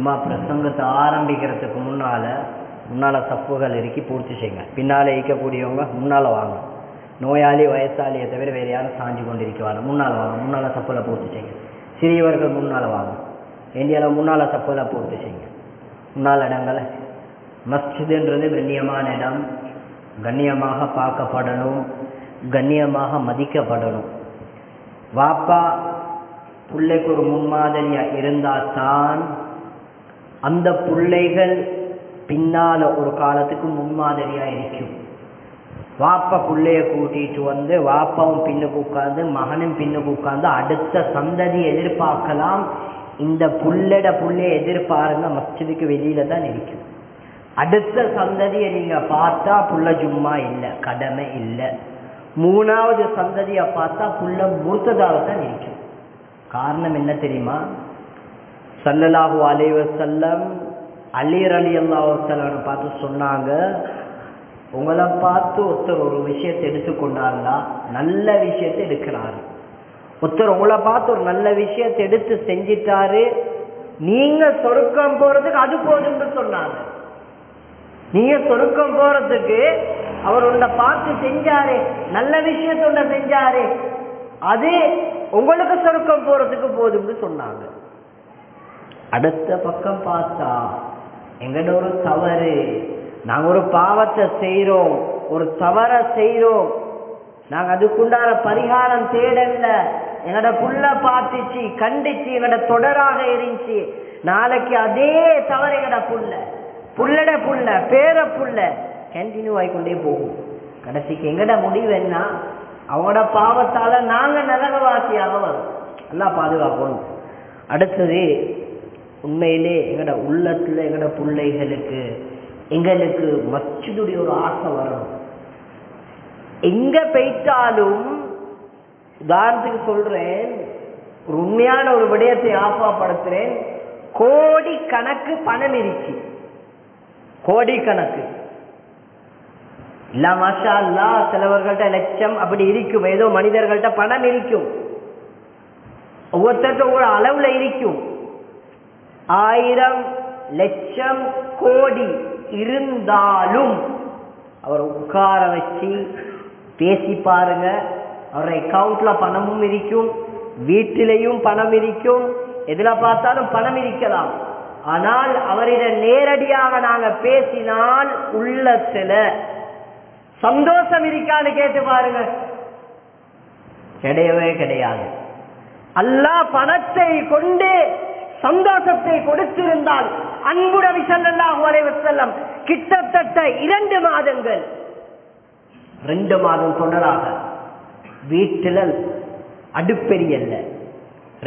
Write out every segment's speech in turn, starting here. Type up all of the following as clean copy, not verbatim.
ஜும்மா பிரசங்கத்தை ஆரம்பிக்கிறதுக்கு முன்னால சப்புகள் இறுக்கி பூர்த்தி செய்யுங்க. பின்னால இருக்கக்கூடியவங்க முன்னால வாங்க. நோயாளி வயசாளியை தவிர வேறு யாரும் சாஞ்சு கொண்டிருக்குவாங்க. முன்னால் வாங்க, முன்னால் சப்புல பூர்த்தி செய்யுங்க. சிறியவர்கள் முன்னால் வாங்க. இந்தியாவில் முன்னால் சப்புல பூர்த்தி செய்யுங்க. முன்னால் இடங்களை மஸ்ஜிதுன்றது கண்ணியமான இடம், கண்ணியமாக பார்க்கப்படணும், கண்ணியமாக மதிக்கப்படணும். வாப்பா பிள்ளைக்கு ஒரு முன்மாதிரியா இருந்தால்தான் அந்த பிள்ளைகள் பின்னால ஒரு காலத்துக்கு முன்மாதிரியா இருக்கும். வாப்பா பிள்ளைய கூட்டிட்டு வந்து வாப்பாவும் பின்னுக்கு உட்கார்ந்து மகனும் பின்னுக்கு உட்கார்ந்து அடுத்த சந்ததி எதிர்பார்க்கலாம். இந்த புள்ளைய எதிர்பாருங்க, மஸ்ஜிதுக்கு வெளியில தான் இருக்கும். அடுத்த சந்ததியை நீங்க பார்த்தா புள்ள ஜும்மா இல்லை, கடமை இல்லை. மூணாவது சந்ததியை பார்த்தா புள்ள முர்த்ததாக தான் இருக்கும். காரணம் என்ன தெரியுமா? ஸல்லல்லாஹு அலைஹி வஸல்லம் அலி ரலியல்லாஹு தஆலா பார்த்து சொன்னாங்க, உங்களை பார்த்து ஒருத்தர் ஒரு விஷயத்தை எடுத்துக்கொண்டாருன்னா நல்ல விஷயத்தை எடுக்கிறாரு. ஒருத்தர் உங்களை பார்த்து ஒரு நல்ல விஷயத்தை எடுத்து செஞ்சிட்டாரு, நீங்க சொர்க்கம் போறதுக்கு அது போதும்னு சொன்னாங்க. நீங்க சொர்க்கம் போறதுக்கு அவர் உன்னை பார்த்து செஞ்சாரு, நல்ல விஷயத்தொண்ட செஞ்சாரு, அது உங்களுக்கு சொர்க்கம் போறதுக்கு போதும்னு சொன்னாங்க. அடுத்த பக்கம் பார்த்தா எங்கட ஒரு தவறு, நாங்க ஒரு பாவத்தை செய்யறோம், ஒரு தவற செய்யறோம், நாங்க அதுக்குண்டான பரிகாரம் தேடல, எங்கட புள்ள பார்த்துச்சு கண்டிச்சு எங்கட தொடராக இருந்துச்சு, நாளைக்கு அதே தவறு எங்கட புள்ளட புள்ள பேர புள்ள கண்டினியூ ஆகிக்கொண்டே போகும். கடைசிக்கு எங்கட முடிவு என்ன? அவங்களோட பாவத்தால நாங்க நரகவாசியாக வரும். எல்லாம் பாதுகாக்கணும். அடுத்தது, உண்மையிலே எங்கட உள்ளத்துல எங்கட பிள்ளைகளுக்கு எங்களுக்கு மஸ்ஜிதுடைய ஒரு ஆசை வரணும். எங்க போயிட்டாலும், உதாரணத்துக்கு சொல்றேன், ஒரு உண்மையான ஒரு விடயத்தை ஆப்பாப்படுத்துறேன், கோடி கணக்கு பணம் இருக்கு, கோடி கணக்கு இல்ல மாஷா அல்லாஹ், சிலவர்கள்ட்ட லட்சம் அப்படி இருக்கும், ஏதோ மனிதர்கள்ட்ட பணம் இருக்கும், ஒவ்வொருத்தருக்கும் ஒரு அளவுல இருக்கும். 1000 லட்சம் கோடி இருந்தாலும் அவர் உட்கார வச்சு பேசி பாருங்க, அவர் அக்கவுண்ட்ல பணமும் இருக்கும், வீட்டிலையும் பணம் இருக்கும், எதுல பார்த்தாலும் பணம் இருக்கலாம். ஆனால் அவரிடம் நேரடியாக நாங்க பேசினால் உள்ளத்துல சந்தோஷம் இருக்கான்னு கேட்டு பாருங்க, கிடையவே கிடையாது. அல்லாஹ் பணத்தை கொண்டு சந்தோஷத்தை கொடுத்திருந்தால் அன்பு நபி ஸல்லல்லாஹு அலைஹி வஸல்லம் கிட்டத்தட்ட 2 மாதங்கள் 2 மாதம் தொடராக வீட்டில் அடுப்பெரியல்ல,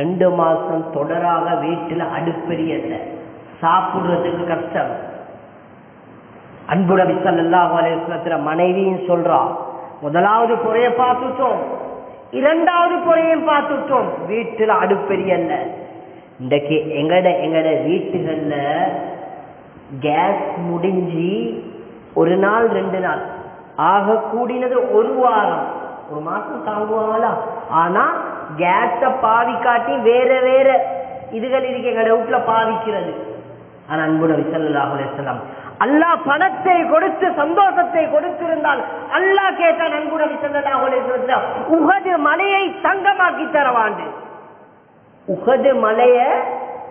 2 மாசம் தொடராக வீட்டில் அடுப்பெரியல்ல, சாப்பிடுறதுக்கு கஷ்டம். அன்பு நபி ஸல்லல்லாஹு அலைஹி வஸல்லம் மனைவியும் சொல்றா, முதலாவது பொறைய பார்த்துட்டோம், 2வது பொறையும் பார்த்துட்டோம், வீட்டில் அடுப்பெரியல்ல. இன்றைக்கு எங்கட வீட்டுகள்ல கேஸ் முடிஞ்சு 1 நாள் 2 நாள் ஆக கூடினது 1 வாரம், 1 மாசம் தாங்குவாங்களா? ஆனா கேஸ பாவிக்காட்டி வேற வேற இதுகள் இருக்கு எங்கட வீட்டுல பாவிக்கிறது. ஆனா அன்பு நபி ஸல்லல்லாஹு அலைஹி வஸல்லம் அல்லாஹ் பணத்தை கொடுத்து சந்தோஷத்தை கொடுத்திருந்தால் அல்லாஹ் கேட்டான், அன்பு நபி ஸல்லல்லாஹு அலைஹி வஸல்லம் உஹது மலையை தங்கமாக்கி தரவாண்டு. உஹது மலைய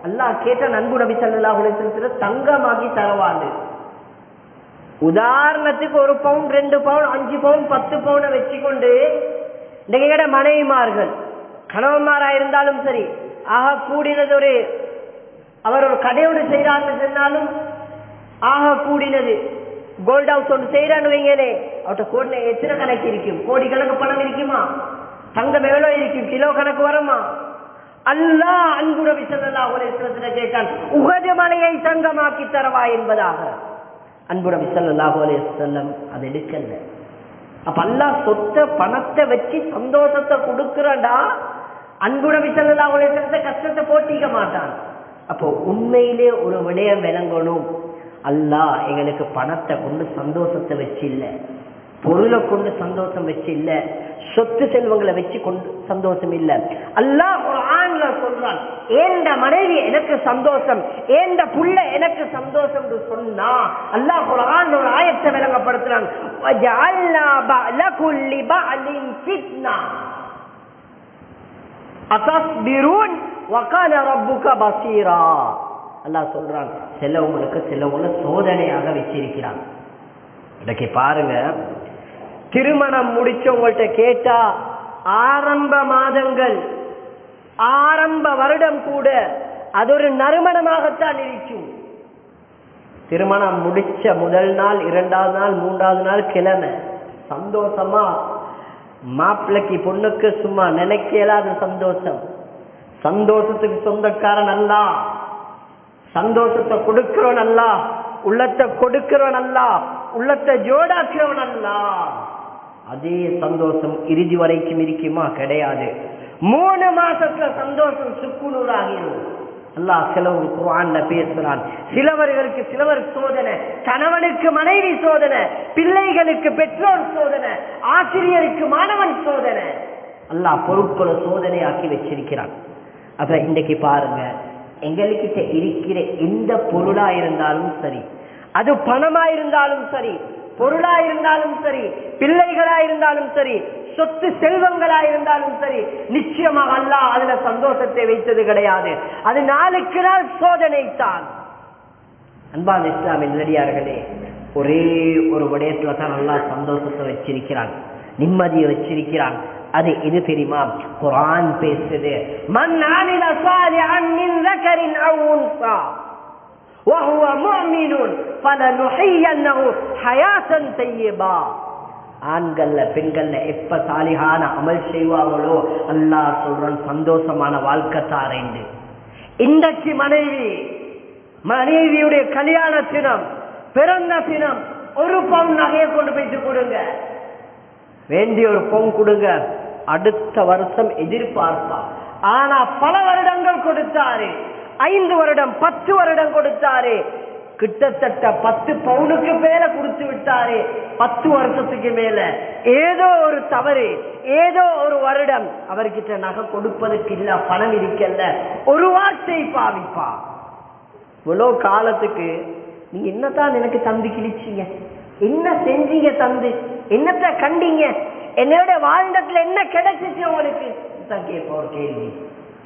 அல்லாஹ் கேட்டான், அன்பு நபி ஸல்லல்லாஹு அலைஹி வஸல்லம் தங்கமாக்கி தரவாண்டு. உதாரணத்துக்கு 1 பவுன் 2 பவுன் 5 பவுன் 10 பவுனை வச்சுக்கொண்டு இன்றைக்கு மனைவிமார்கள் கணவன்மாரா இருந்தாலும் சரி, ஆக கூடினது அவர் ஒரு கடையோடு செய்யறான்னு சொன்னாலும் ஆக கூடினது கோல்ட் ஹவுஸ் ஒன்று செய்யறான்னு வைங்களே, அவர்கிட்ட கோடில எத்தனை கணக்கு இருக்கும்? கோடி கணக்கு பணம் இருக்குமா? தங்கம் எவ்வளவு இருக்கும்? கிலோ கணக்கு வருமா? அல்லாஹ் அன்பு நபி ஸல்லல்லாஹு அலைஹி வஸல்லம் கேட்டான், உஹது மலையை தங்கமாக்கி தரவா என்பதாக. அன்பு நபி ஸல்லல்லாஹு அலைஹி வஸல்லம் அதை எடுக்கல. அப்ப அல்லாஹ் சொத்தை பணத்தை வச்சு சந்தோஷத்தை கொடுக்கிறடா, அன்பு நபி ஸல்லல்லாஹு அலைஹி வஸல்லம் கஷ்டத்தை போட்டிக்க மாட்டான். அப்போ உண்மையிலே ஒரு விடயம் விளங்கணும், அல்லாஹ் எங்களுக்கு பணத்தை கொண்டு சந்தோஷத்தை வச்சு இல்ல, பொருளை கொண்டு சந்தோஷம் வச்சு இல்ல, சொத்து செல்வங்களை வச்சு கொண்டு சந்தோஷம் இல்ல. அல்லாஹ் குர்ஆன்ல சொல்றான், ஏண்ட மனைவி எனக்கு சந்தோஷம், ஏண்ட புள்ள எனக்கு சந்தோஷம் சொன்னா அல்லாஹ் குர்ஆன்ல ஒரு ஆயத்தை விளங்கப்படுத்துறான், வஜஅல்னா பஅலகுல்லி பஅலின் ஃபித்னா அத்தஸ்பிரூன் வகான ரப்புக பஸீரா. அல்லாஹ் சொல்றான், சிலவங்களுக்கு சிலவங்கள சோதனையாக வச்சிருக்கிறான். இன்னைக்கு பாருங்க, திருமணம் முடிச்சவங்கள்ட்ட கேட்டா ஆரம்ப மாதங்கள் ஆரம்ப வருடம் கூட அது ஒரு நறுமணமாகத்தான் இருக்கும். திருமணம் முடிச்ச முதல் நாள், இரண்டாவது நாள், மூன்றாவது நாள் கிழமை சந்தோஷமா மாப்பிள்ளைக்கு பொண்ணுக்கு சும்மா நினைக்கலாத சந்தோஷம். சந்தோஷத்துக்கு சொந்தக்காரன் அல்ல, சந்தோஷத்தை கொடுக்கிறவன் அல்ல, உள்ளத்தை கொடுக்கிறவன் அல்ல, உள்ளத்தை ஜோடாக்கிறவன் அல்ல. அதே சந்தோஷம் இறுதி வரைக்கும் இருக்குமா? கிடையாது. 3 மாசத்துல சந்தோஷம் சுக்குநூறாகிடும். அல்லாஹ் சிலவர் குர்ஆன்ல பேசுறான், சிலவர்களுக்கு சிலவர் சோதனை, கணவனுக்கு மனைவி சோதனை, பிள்ளைகளுக்கு பெற்றோர் சோதனை, ஆசிரியருக்கு மாணவன் சோதனை. அல்லாஹ் பொருட்களை சோதனை ஆக்கி வச்சிருக்கிறான். அப்ப இன்றைக்கு பாருங்க, எங்ககிட்ட இருக்கிற எந்த பொருளா இருந்தாலும் சரி, அது பணமா இருந்தாலும் சரி, பொருளா இருந்தாலும் சரி, பிள்ளைகளா இருந்தாலும் சரி, சொத்து செல்வங்களா இருந்தாலும் சரி, நிச்சயமாக அல்லாஹ் அதுல சந்தோஷத்தை வைத்தது கிடையாது. அது நாளுக்கு நாள் சோதனை தான். அன்பான இஸ்லாமிய நல்லடியார்களே, ஒரே ஒரு விடயத்துல தான் அல்லாஹ் சந்தோஷத்தை வச்சிருக்கிறான், நிம்மதியை வச்சிருக்கிறான். அது எது தெரியுமா? குர்ஆன் பேசுது, மன் அமில சாலிஹன் மின் ذكرٍ أو أنثى وهو مؤمن فلنحيينه حياة طيبة. ஆண்கள்ல பெண்கள்ல எப்ப சாலிஹான அமல் செய்வாங்களோ அல்லாஹ் சொல்றான் சந்தோஷமான வாழ்க்கை தாரேன். இன்றைக்கு மனைவியுடைய கல்யாண தினம், பிறந்த தினம், 1 பவுன் நகையை கொண்டு போயிட்டு கொடுங்க, வேண்டிய ஒரு பவுன் கொடுங்க, அடுத்த வருஷம் எதிர்பார்ப்பா. ஆனா பல வருடங்கள் கொடுத்தாரு, 5 வருடம் 10 வருடம் கொடுத்தாரு, கிட்டத்தட்ட 10 பவுனுக்கு மேல கொடுத்து விட்டாரு. 10 வருஷத்துக்கு மேல ஏதோ ஒரு தவறு, ஏதோ ஒரு வருடம் அவர்கிட்ட நகை கொடுப்பதற்கு இல்ல, பணம் இருக்கல்ல, ஒரு வார்த்தை பாவிப்பா. இவ்வளவு காலத்துக்கு நீங்க என்னதான் எனக்கு தந்து கிழிச்சீங்க, என்ன செஞ்சீங்க தந்து, என்னத்த கண்டீங்க, என்னோட வாழ்ந்ததுல என்ன கிடைச்சிச்சு உங்களுக்கு தான் கேட்ப ஒரு கேள்வி.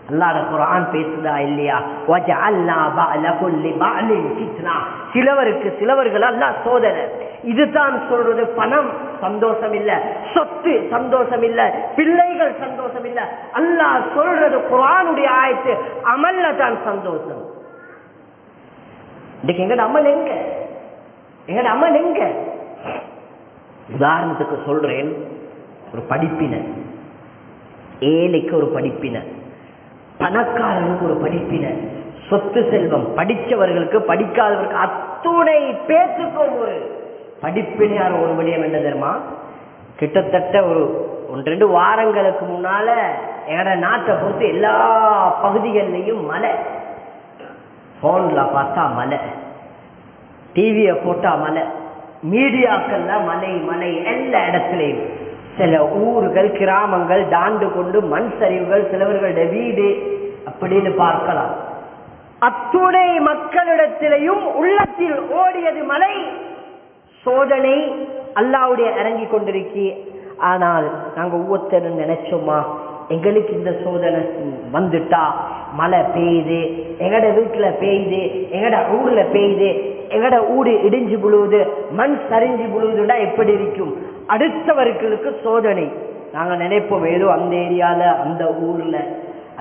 அல்லாஹ் குர்ஆன் பேசுதா இல்லையா? வஜஅல்னா பஅலகுல்லி பஅலின் ஃபித்னா. சிலவருக்கு சிலவர்கள் அல்லாஹ் சோதனை. இதுதான் சொல்றது, பணம் சந்தோஷம் இல்ல, சொத்து சந்தோஷம் இல்ல, பிள்ளைகள் சந்தோஷம் இல்ல. அல்லாஹ் சொல்றது குர்ஆனுடைய ஆயத்து, அமல்ல தான் சந்தோஷம். இன்னைக்கு எங்கட அமல் எங்க? எங்கட அமல் எங்க? உதாரணத்துக்கு சொல்றேன், ஒரு படிப்பினை, ஏழைக்கு ஒரு படிப்பினை, பணக்காரனுக்கு ஒரு படிப்பினை, சொத்து செல்வம், படித்தவர்களுக்கு படிக்காதவர்களுக்கு அத்துணை பேச்சுக்கும் ஒரு படிப்பினையார் ஒரு விடயம் என்ன தெரியுமா? கிட்டத்தட்ட ஒரு 1-2 வாரங்களுக்கு முன்னால எங்கட நாட்டை பொறுத்து எல்லா பகுதிகளிலையும் மழை. போன்ல பார்த்தா மழை, டிவியை போட்டா மழை, மீடியாக்கள்ல மழை மழை, எல்லா இடத்துலையும். சில ஊர்கள் கிராமங்கள் தாண்டு கொண்டு மண் சரிவுகள், சிலவர்களுடைய வீடு அப்படின்னு பார்க்கலாம். அத்துணை மக்களிடத்திலையும் உள்ளத்தில் ஓடியது மழை, சோதனை அல்லாஹ்வுடைய இறங்கி கொண்டிருக்கி. ஆனால் நாங்க ஒவ்வொருத்தரும் நினைச்சோமா, எங்களுக்கு இந்த சோதனை வந்துட்டா, மழை பெய்யுது, எங்கட வீட்டுல பெய்யுது, எங்கட ஊர்ல பெய்யுது, எங்கட ஊடு இடிஞ்சு விழுவுது, மண் சரிஞ்சு விழுவுதுன்னா எப்படி இருக்கும்? அடுத்தவர்களுக்கு சோதனை. நாங்க நினைப்போம் ஏதோ அந்த ஏரியால அந்த ஊர்ல.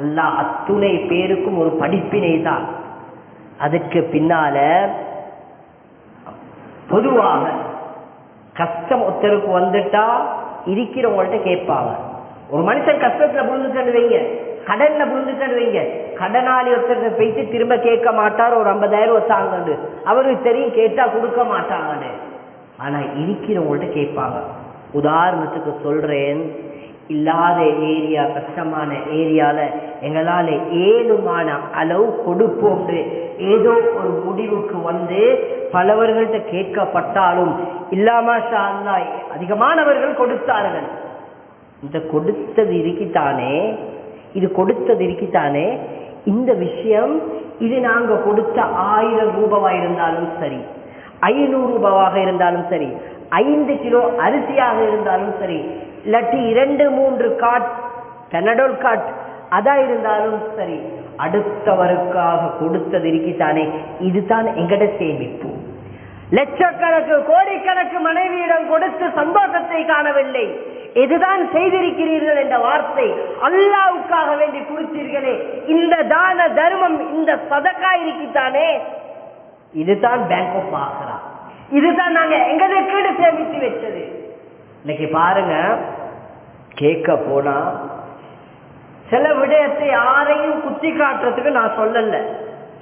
அல்லாஹ் அத்துணை பேருக்கும் ஒரு படிப்பினை தான். அதுக்கு பின்னால பொதுவாக கஷ்டம் ஒருத்தருக்கு வந்துட்டா இருக்கிறவங்கள்ட்ட கேட்பாங்க. ஒரு மனுஷன் கஷ்டத்துல புரிஞ்சுட்டு வைங்க, கடன்ல புரிஞ்சுட்டு வைங்க, கடனாளி ஒருத்தர் போயிட்டு திரும்ப கேட்க மாட்டார், ஒரு 50,000 வச்சாங்கன்னு அவருக்கு தெரியும், கேட்டா கொடுக்க மாட்டாங்கன்னு. ஆனா இருக்கிறவங்கள்ட்ட கேட்பாங்க. உதாரணத்துக்கு சொல்றேன், இல்லாத ஏரியா, கஷ்டமான ஏரியால எங்களால ஏழுமான அளவு கொடுப்போம் ஏதோ ஒரு முடிவுக்கு வந்து பலவர்கள்ட்ட கேட்கப்பட்டாலும் இல்லாம அதிகமானவர்கள் கொடுத்தார்கள். இந்த கொடுத்தது இருக்கித்தானே, இது கொடுத்தது இருக்குத்தானே, இந்த விஷயம் இது நாங்க கொடுத்த 1000 ரூபாய் இருந்தாலும் சரி, 500 ரூபாவாக இருந்தாலும் சரி, 5 கிலோ அரிசியாக இருந்தாலும் சரி, இல்லாட்டி 2-3 காட் பெனடோல் காட் அதா இருந்தாலும் சரி, அடுத்தவருக்காக கொடுத்தது இருக்குத்தானே, இதுதான் எங்கட சேமிப்பு. லட்சக்கணக்கு கோடிக்கணக்கு மனைவியிடம் கொடுத்து சந்தோஷத்தை காணவில்லை, இதுதான் செய்திருக்கிறீர்கள் என்ற வார்த்தை அல்லாஹ்வுக்காக வேண்டி கொடுத்தீர்களே, இந்த தான தர்மம், இந்த சதகா இருக்குத்தானே, இதுதான் பேங்க் ஆஃப் ஆக்ரா, இதுதான் நாங்க எங்களுக்கு சேமித்து வச்சது. இன்னைக்கு பாருங்க, கேட்க போனா சில விடயத்தை யாரையும் குத்தி காட்டுறதுக்கு நான் சொல்லல,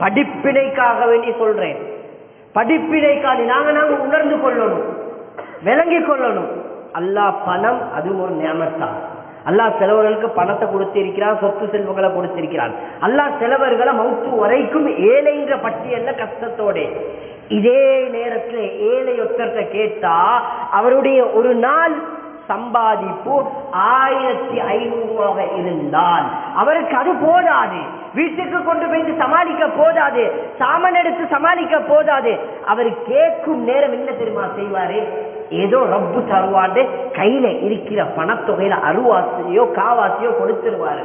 படிப்பினைக்காக வேண்டி சொல்றேன். படிப்பினைக்காக நாங்க உணர்ந்து கொள்ளணும், விளங்கிக் கொள்ளணும். அல்லாஹ் பணம் அது ஒரு நியமத்தான். அல்லாஹ் சிலவர்களுக்கு பணத்தை கொடுத்திருக்கிறான், சொத்து செல்வங்களை கொடுத்திருக்கிறான். அல்லாஹ் சிலவர்களை மௌத்து வரைக்கும் ஏழைன்ற பட்டியல்ல கஷ்டத்தோட. இதே நேரத்தில் ஏழை ஒருத்தர்கிட்ட கேட்டா அவருடைய ஒரு நாள் சம்பாதிப்பு 1500 ரூபாய் இருந்தால் அவருக்கு அது போதாது, வீட்டுக்கு கொண்டு போய் சமாளிக்க போதாது, சாமான் எடுத்து சமாளிக்க போதாது. அவர் கேட்கும் நேரம் என்ன தெரியுமா செய்வாரு, ஏதோ ரப்பு தருவாண்டு கையில இருக்கிற பணத்தொகையில அருவாசியோ காவாசியோ கொடுத்துருவாரு.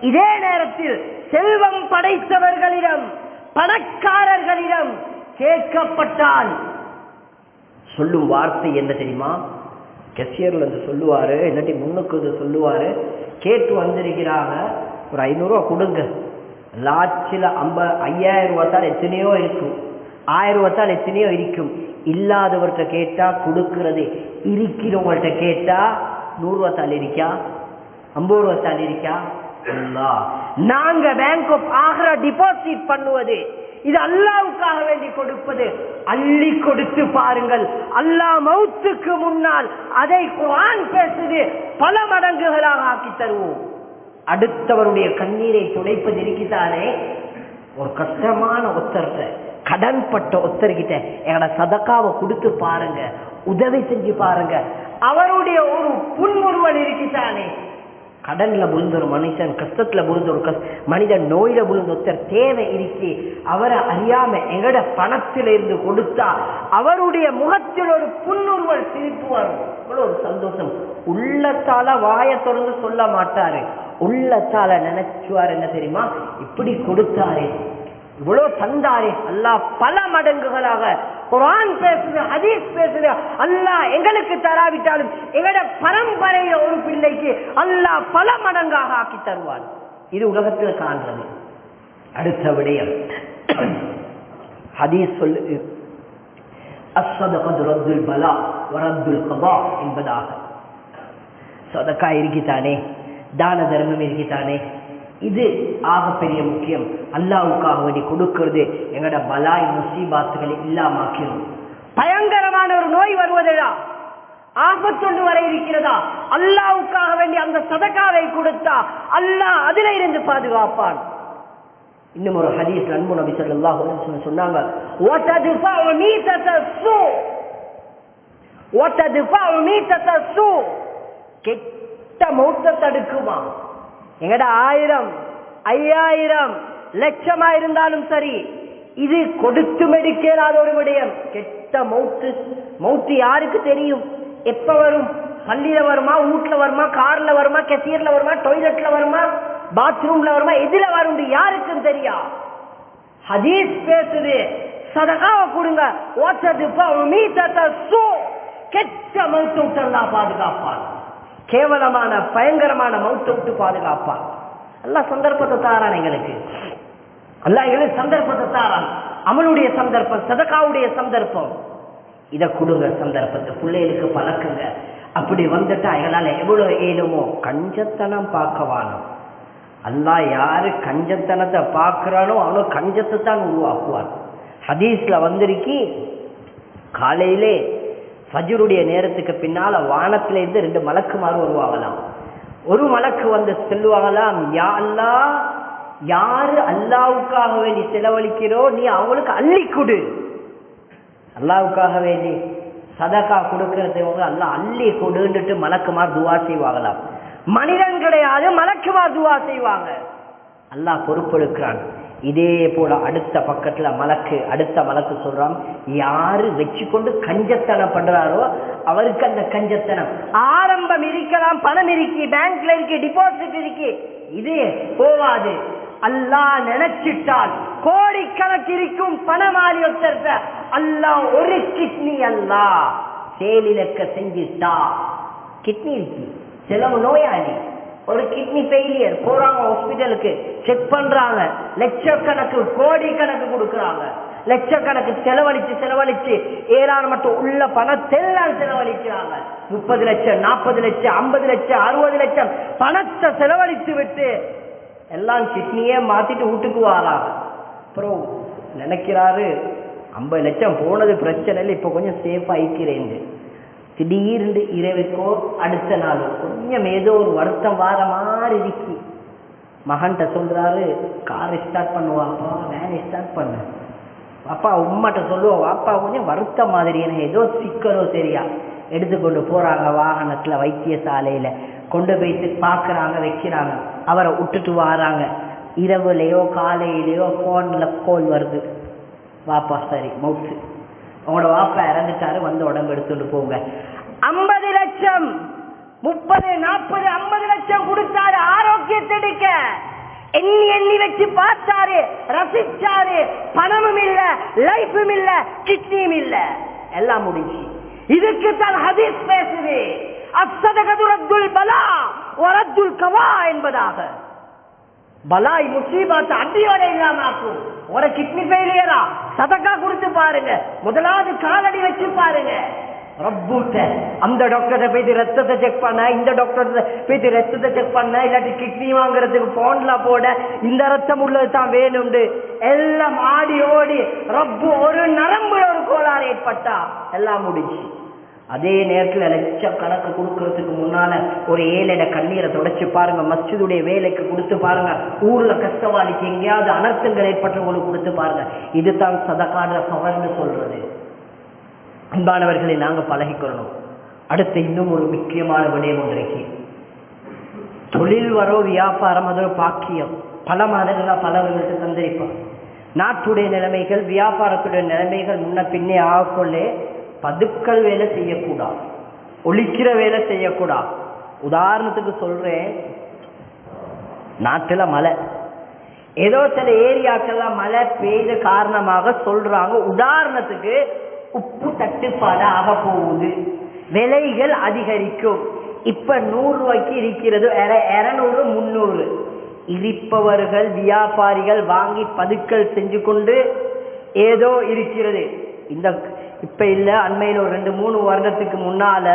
இதே நேரத்தில் செல்வம் படைத்தவர்களிடம் பணக்காரர்களிடம் கேட்கப்பட்டால் சொல்லும் வார்த்தை என்ன தெரியுமா, கெசியர்ல இருந்து சொல்லுவாரு, இல்லாட்டி முன்னுக்கு சொல்லுவாரு, கேட்டு வந்திருக்கிறாங்க ஒரு 500 ரூபா கொடுங்க, லாட்சில 5000 ரூபாய் எத்தனையோ இருக்கும், 1000 ரூபாய் எத்தனையோ இருக்கும். இல்லாதவர்கிட்ட கேட்டா கொடுக்கிறது, இருக்கிறவங்கள்ட்ட கேட்டா 100 ரூபாய் இருக்கா, 50 ரூபாய் இருக்கா. நாங்க பேங்க் ஆஃப் ஆக்ரா டிபாசிட் பண்ணுவது, இது அல்லாஹ்வுக்காக வேண்டி கொடுப்பது. அள்ளி கொடுத்து பாருங்கள், அல்லாஹ் மௌத்துக்கு முன்னால் அதை குர்ஆன் பேசுது, பல மடங்குகளாக ஆக்கி தருவோம். அடுத்தவருடைய கண்ணீரை துடைப்பது இருக்குதானே, ஒரு கஷ்டமான ஒத்தர்கிட்ட, கடன்பட்ட ஒத்தர்கிட்ட எங்களோட சதக்காவை கொடுத்து பாருங்க, உதவி செஞ்சு பாருங்க. அவருடைய ஒரு புன்முறுவல் இருக்குதானே, கடன்ல விழுந்த ஒரு மனுஷன், கஷ்டத்துல விழுந்த ஒரு மனிதன், நோயில விழுந்த ஒருத்தர் தேவை இருக்கு, அவரை அறியாம எங்கட பணத்தில இருந்து கொடுத்தா அவருடைய முகத்தில் ஒரு புன்னுருவல் சிரிப்பு வரும், ஒரு சந்தோஷம். உள்ளத்தால வாய தொடர்ந்து சொல்ல மாட்டாரு, உள்ளத்தால நினைச்சுவார் என்ன தெரியுமா, இப்படி கொடுத்தாரே, இவ்வளவு தந்தாரே, அல்லாஹ் பல மடங்குகளாக. குர்ஆன் பேசுது, ஹதீஸ் பேசுது, அல்லாஹ் எங்களுக்கு தராவிட்டாலும் எங்களோட பரம்பரையில ஒரு பிள்ளைக்கு அல்லாஹ் பல மடங்காக ஆக்கி தருவார். இது உலகத்தில் காண்றது. அடுத்த விடயம் ஹதீஸ் சொல்லு, அஸ்ஸதகத்து ரத்துல் பலா வ ரத்துல் கதா என்பதாக. சதகா இருக்குதானே, தான தர்மம் இருக்குதானே, இது ஆகப்பெரிய முக்கியம். அல்லாஹ்வுக்காக வேண்டி கொடுக்கிறது எங்கட பலாய் முசீபாத்துகளை இல்லாமாக்கிறோம். பயங்கரமான ஒரு நோய் வருவதா, ஆபத்தொன்று வர இருக்கிறதா, அல்லாஹ்வுக்காக வேண்டி அந்த சதகாவை கொடுத்தா அல்லாஹ் அதில இருந்து பாதுகாப்பான். இன்னும் ஒரு ஹதீஸ் அன்பு நபி ஸல்லல்லாஹு அலைஹி வஸல்லம் சொன்னாங்க, வததுஃபஉ மீதத்தஸு, வததுஃபஉ மீதத்தஸு, கெட்ட மௌத்தை தடுக்குமா. எங்கட 1000 5000 லட்சமா இருந்தாலும் சரி, இது கொடுத்து மெடிக்கலாத ஒரு விடயம். கெட்ட மௌத்து, மௌத்து யாருக்கு தெரியும், எப்ப வரும், பள்ளியில வருமா, வீட்டுல வருமா, கார்ல வருமா, கெசியர்ல வருமா, டாய்லெட்ல வருமா, பாத்ரூம்ல வருமா, எதுல வரும் யாருக்கும் தெரியா. ஹதீஸ் பேசுது, சதகாவை கொடுங்க, கெட்ட மௌத்தை விட்டு அல்லாஹ் பாதுகாப்பான், கேவலமான பயங்கரமான மௌத்தை விட்டு பாதுகாப்பான். அல்லாஹ் சந்தர்ப்பத்தை தாரான் எங்களுக்கு, அல்லாஹ் எங்களுக்கு சந்தர்ப்பத்தை தாரான். அமலுடைய சந்தர்ப்பம், சதகாவுடைய சந்தர்ப்பம், இதை கொடுங்க சந்தர்ப்பத்தை, பிள்ளைகளுக்கு பழக்குங்க. அப்படி வந்துட்டா எங்களால எவ்வளவு ஏழுமோ. கஞ்சத்தனம் பார்க்கவானோ, அல்லாஹ் யாரு கஞ்சத்தனத்தை பார்க்கிறானோ அவனோ கஞ்சத்தை தான் உருவாக்குவான். ஹதீஸ்ல வந்திருக்கி, காலையிலே ஃபஜ்ருடைய நேரத்துக்கு பின்னால வானத்தில இருந்து 2 மலக்குமார் வருவாங்களாம். ஒரு மலக்கு வந்து சொல்லுவாங்களாம், யா அல்லாஹ், யாரு அல்லாஹ்வுக்காக வேண்டி செலவழிக்கிறோ நீ அவங்களுக்கு அள்ளி கொடு. அல்லாஹ்வுக்காக வேண்டி சதகா கொடுக்கறதுவங்க அல்லாஹ் அள்ளி கொடுன்னுட்டு மலக்குமார் துவா செய்வாங்களாம். மனிதன் கிடையாது, மலக்குமார் துவா செய்வாங்க. அல்லாஹ் பொறுப்பெடுக்கிறான். இதே போல அடுத்த பக்கத்துல அடுத்த மலக்கு சொல்றான், யாரு வச்சுக்கொண்டு கஞ்சத்தனம் பண்றாரோ அவருக்கு அந்த கஞ்சத்தனம். ஆரம்பம் இருக்கலாம், பணம் இருக்கு, பேங்க்ல இருக்கு, டிபாசிட் இருக்கு, இது போவாது. அல்லாஹ் நினைச்சிட்டால் கோடிக்கணக்கு இருக்கும் பணமாளி ஒருத்தர் அல்லாஹ் ஒரு கிட்னி அல்லாஹ் செயலிழக்க செஞ்சுட்டா. கிட்னி இருக்கு, செலவு நோயாளி, ஒரு கிட்னி ஃபெயிலியர், போறாங்க ஹாஸ்பிட்டலுக்கு, செக் பண்றாங்க, லட்சக்கணக்கு கோடி கணக்கு கொடுக்கறாங்க, லட்சக்கணக்கு செலவழிச்சு ஏறான மட்டும் உள்ள பணத்தெல்லாம் செலவழிக்கிறாங்க. 30 லட்சம் 40 லட்சம் 50 லட்சம் 60 லட்சம் பணத்தை செலவழித்து விட்டு எல்லாம் கிட்னியே மாத்திட்டு வீட்டுக்கு வராங்க. அப்புறம் நினைக்கிறாரு 50 லட்சம் போனது பிரச்சனை இல்லை, இப்ப கொஞ்சம் சேஃபா ஆயிக்கிறேன். திடீர்னு இரவுக்கோ அடுத்த நாள் கொஞ்சம் ஏதோ ஒரு வருத்தம் வார மாதிரி இருக்கு. மகன்கிட்ட சொல்றாரு, கார் ஸ்டார்ட் பண்ணுவாப்பா, வேன் ஸ்டார்ட் பண்ண. அப்பா உம்மாட்ட சொல்லுவோம், அப்பா கொஞ்சம் வருத்தம் மாதிரி, எனக்கு ஏதோ சிக்கலோ தெரியா. எடுத்துக்கொண்டு போறாங்க வாகனத்துல, வைத்தியசாலையில கொண்டு போயிட்டு பாக்குறாங்க, வைக்கிறாங்க. அவரை விட்டுட்டு வராங்க. இரவுலையோ காலையிலையோ போன்ல கோல் வருது, வாப்பா சரி மவுத்து, உங்களோட வாப்பா இறந்துட்டாரு, வந்து உடம்பு எடுத்துட்டு போங்க. 50 லட்சம் 30 40 50 லட்சம் கொடுத்தாரு ஆரோக்கியத்தை எடுக்க. எண்ணி வச்சு பார்த்தாரு, ரசிச்சாரு. பணமும் இல்ல, லைஃபும் இல்ல, கிட்னியும் இல்ல, எல்லாம் முடிஞ்சு. இதுக்கு தான் ஹதீஸ் பேசுது, அஸ்ஸதகது ரத்துல் பலா வ ரத்துல் கவா என்பதாக. பலாய் முசீபத் அடியோட இல்லாம ஆக்கும். ஒரு கிட்னி ஃபெயிலியரா சதக்கா கொடுத்து பாருங்க, முதலாவது காலடி வச்சு பாருங்க. ரப்பூட்ட அந்த டாக்டரை போய் ரத்தத்தை செக் பண்ண, இந்த டாக்டர் போய் ரத்தத்தை செக் பண்ண, இல்லாட்டி கிட்னி வாங்குறதுக்கு போன்ல போட, இந்த ரத்தம் உள்ளது தான் வேணும்னு எல்லாம் ஆடி ஓடி ரப்பு ஒரு நரம்புல ஒரு கோளாறு ஏற்பட்டா எல்லாம் முடிச்சு. அதே நேரத்தில் லட்சம் கணக்கு கொடுக்கறதுக்கு முன்னால ஒரு ஏழைட கண்ணீரை தொடச்சு பாருங்க, மஸ்ஜிதுடைய வேலைக்கு கொடுத்து பாருங்க, ஊர்ல கஷ்டவாளிக்கு எங்கேயாவது அனர்த்தங்கள் ஏற்பட்டவங்களுக்கு கொடுத்து பாருங்க. இதுதான் சதகாட பவர்னு சொல்றது. அன்பானவர்களை நாங்க பழகிக்கொள்ளணும். அடுத்து இன்னும் ஒரு முக்கியமான விடயம் ஒன்றைக்கு, தொழில் வரோ வியாபாரம் அது ஒரு பாக்கியம். பல மாதங்களா பலவர்களுக்கு தந்திருப்பான். நாட்டுடைய நிலைமைகள், வியாபாரத்துடைய நிலைமைகள் முன்ன பின்னே ஆகக்கொள்ளே பதுக்கல் வேலை செய்யக்கூடாது, ஒழிக்கிற வேலை செய்யக்கூடாது. உதாரணத்துக்கு சொல்றேன், நாட்டுல மழை, ஏதோ சில ஏரியாக்கெல்லாம் மழை பெய்த காரணமாக சொல்றாங்க, உதாரணத்துக்கு உப்பு தட்டுப்பாடு ஆக போகுது, விலைகள் அதிகரிக்கும். இப்ப 100 ரூபாய்க்கு இருக்கிறது 200 300. இருப்பவர்கள் வியாபாரிகள் வாங்கி பதுக்கல் செஞ்சு கொண்டு ஏதோ இருக்கிறது. இந்த இப்ப இல்ல, அண்மையில் ஒரு 2-3 வருடத்துக்கு முன்னால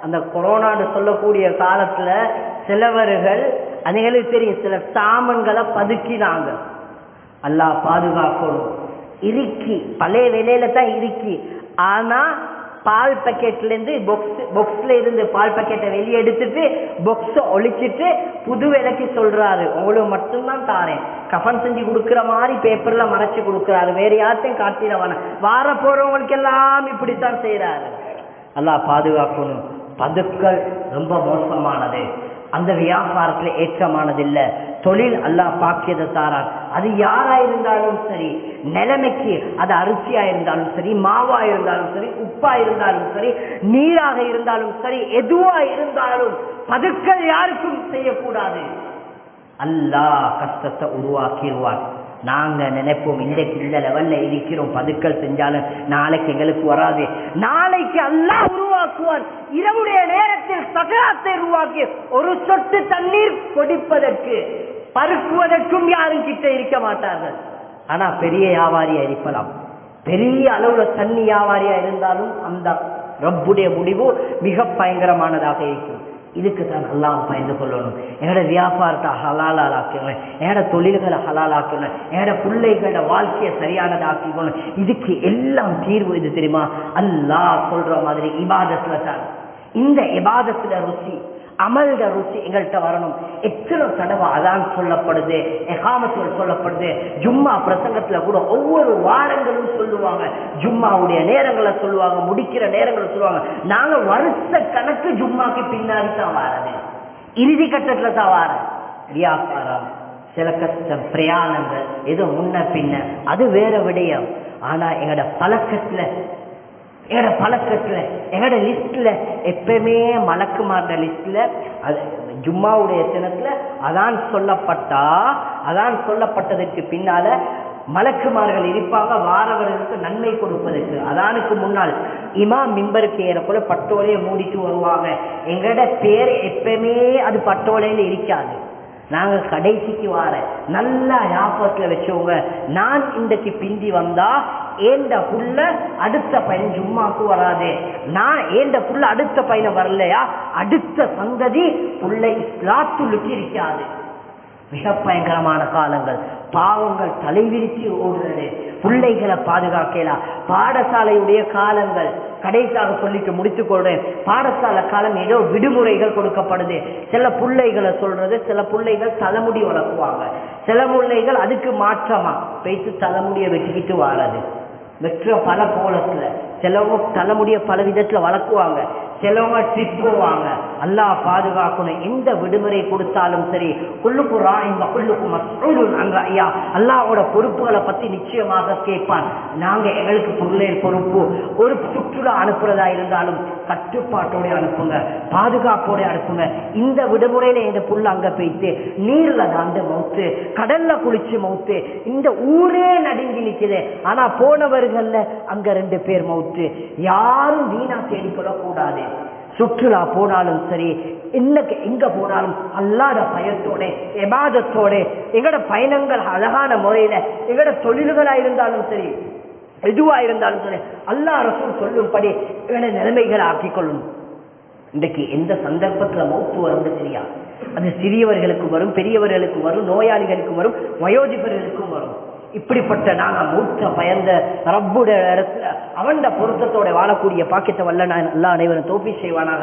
அந்த கொரோனான்னு சொல்லக்கூடிய காலத்துல சிலவர்கள், அதுங்களுக்கு தெரியும், சில சாமான்களை பதுக்கினாங்க. அல்லாஹ் பாதுகாக்கணும். இருக்கி பழைய விலையில தான் இருக்கி, ஆனா பால் பாக்கெட்ல இருந்து பாக்ஸ்ல இருந்து பால் பாக்கெட்டை வெளியே எடுத்துட்டு பாக்ஸ ஒழிச்சிட்டு புது விலைக்கு சொல்றாரு, உங்களுக்கு மட்டும்தான் தாரேன், கஃன் செஞ்சு கொடுக்குற மாதிரி பேப்பர்ல மறைச்சு கொடுக்குறாரு, வேற யார்த்தையும் காட்டிடவான. வார போறவங்களுக்கு எல்லாம் இப்படித்தான் செய்யறாரு. அல்லாஹ் பாதுகாக்கணும். பதுக்கள் ரொம்ப மோசமானது, அந்த வியாபாரத்துல ஏற்றமானதில்ல. தொழில் அல்லாஹ் பாக்கியதை தாரார். அது யாரா இருந்தாலும் சரி, நிலைமைக்கு அது அரிசியா இருந்தாலும் சரி, மாவா இருந்தாலும் சரி, உப்பா இருந்தாலும் சரி, நீராக இருந்தாலும் சரி, எதுவா இருந்தாலும் பதுக்கல் யாருக்கும் செய்யக்கூடாது. அல்லாஹ் கஷ்டத்தை உருவாக்கிடுவார். நாங்க நினைப்போம் இன்றைக்கு இந்த லெவல்ல இருக்கிறோம், பதுக்கல் செஞ்சாலும் நாளைக்கு எங்களுக்கு வராது. நாளைக்கு அல்லாஹ் உருவாக்குவார். இரவுடைய நேரத்தில் சகராத்தை உருவாக்கி ஒரு சொட்டு தண்ணீர் கொடிப்பதற்கு பருக்குவதற்கும் யாரும் கிட்ட இருக்க மாட்டார்கள். ஆனா பெரிய வியாபாரியா இருக்கலாம், பெரிய அளவுல தண்ணி வியாபாரியா இருந்தாலும் அந்த ரப்புடைய முடிவு மிக பயங்கரமானதாக இருக்கும். இதுக்கு தான் அல்லாஹ் பயந்து கொள்ளணும். என்னோட வியாபாரத்தை ஹலாலாக்கணும், என்னோட தொழில்களை ஹலாலாக்கணும், என்னோட பிள்ளைகளோட வாழ்க்கையை சரியானதாக்கணும். இதுக்கு எல்லாம் தீர்வு இது தெரியுமா? அல்லாஹ் சொல்ற மாதிரி இபாதத்துல தான். இந்த இபாதத்துல ருசி, அமல்ட ருசி எங்கள்கிட்ட வரணும். எத்தனை தடவை அதான் சொல்லப்படுது, எகாமத்துகள் சொல்லப்படுது. ஜும்மா பிரசங்கத்துல கூட ஒவ்வொரு வாரங்களும் சொல்லுவாங்க, ஜும்மாவுடைய நேரங்களை சொல்லுவாங்க, முடிக்கிற நேரங்களை சொல்லுவாங்க. நாங்க வருஷ கணக்கு ஜும்மாக்கு பின்னாடி தான் வாரது. இறுதி கட்டத்துல தான் வார வியாபாரம், சில கஷ்டம், பிரயாணங்கள், ஏதோ முன்ன பின்ன, அது வேற விடயம். ஆனா எங்கட பழக்கத்துல எங்கட லிஸ்ட்ல எப்பவுமே மலக்குமார்ட லிஸ்ட்ல அது ஜும்மாவுடைய தினத்துல அதான் சொல்லப்பட்டதற்கு பின்னால மலக்குமார்கள் இருப்பாங்க வாரவர்களுக்கு நன்மை கொடுப்பதற்கு. அதானுக்கு முன்னால் இமாம் மிம்பருக்கு ஏறப்போல பட்டோலையை மூடிட்டு வருவாங்க. எங்கட பேர் எப்பவுமே அது பட்டோலையில இருக்காது. நாங்க கடைசிக்கு வார நல்லா ஞாபகத்துல வச்சவங்க, நான் இன்றைக்கு பிந்தி வந்தா ஏண்ட புள்ள அடுத்த பையன் ஜும்மாக்கு வராது, நான் ஏண்ட புள்ள அடுத்த பையனை வரலையா அடுத்த சந்ததி புள்ள இஸ்லாத்துள்ளுக்கு இருக்காது. மிக பயங்கரமான காலங்கள், பாவங்கள் தலைவிரிச்சு ஓடுறது, பிள்ளைகளை பாதுகாக்கலாம். பாடசாலையுடைய காலங்கள் கடைசியாக சொல்லிட்டு முடித்துக் கொள்றேன். பாடசாலை காலம் ஏதோ விடுமுறைகள் கொடுக்கப்படுது. சில பிள்ளைகளை சொல்றது, சில பிள்ளைகள் தலைமுடி வளர்க்குவாங்க, சில பிள்ளைகள் அதுக்கு மாற்றமா பேசி தலைமுடியை வெட்டிக்கிட்டு வாழது. வெற்ற பல கோலத்துல சிலவங்க தலைமுடிய பல விதத்துல வளர்க்குவாங்க, சிலவங்க ட்ரிப் போவாங்க. அல்லாஹ் பாதுகாக்கணும். எந்த விடுமுறை கொடுத்தாலும் சரி, குல்லுக்கு ராயிங்க குல்லுக்கு மஸ்ஊலுன் அன் ரஅய்யா, அல்லாஹ்வோட பொறுப்புகளை பத்தி நிச்சயமாக கேட்பான். நாங்க எங்களுக்கு பிள்ளைகள் பொறுப்பு. ஒரு சுற்றுலா அனுப்புறதா இருந்தாலும் கட்டுப்பாட்டோட அனுப்புங்க, பாதுகாப்போட அனுப்புங்க. இந்த விடுமுறையில எங்க புள்ள அங்க போயிட்டு நீர்ல தாண்ட மவுத்து, கடல்ல குளிச்சு மவுத்து, இந்த ஊரே நடுங்கி நிக்குது. ஆனா போனவர்கள்ல அங்க 2 பேர் மவுத்து. யாரும் வீணா தேடிக்கொள்ள கூடாது. சுற்றுலா போனாலும் சரி, எங்க போனாலும் அல்லாஹ்ட பயத்தோட இபாதத்தோட எங்கட பயணங்கள் அழகான முறையில, எங்கட தொழில்களா இருந்தாலும் சரி, எதுவா இருந்தாலும் சரி, அல்லாஹ் ரசூல் சொல்லும்படி எங்கட நிலைமைகளை ஆக்கிக் கொள்ளணும். இன்றைக்கு எந்த சந்தர்ப்பத்துல மௌத்து வரும்னு தெரியாது. அது சிறியவர்களுக்கு வரும், பெரியவர்களுக்கு வரும், நோயாளிகளுக்கு வரும், வயோதிபர்களுக்கும் வரும். இப்படிப்பட்ட நாங்க மூத்த பயந்த ரப்புடைய இடத்துல அவன் பொருத்தத்தோட வாழக்கூடிய பாக்கியத்தை வல்ல நான் எல்லா அனைவரும் தௌஃபீக் செய்வானாக.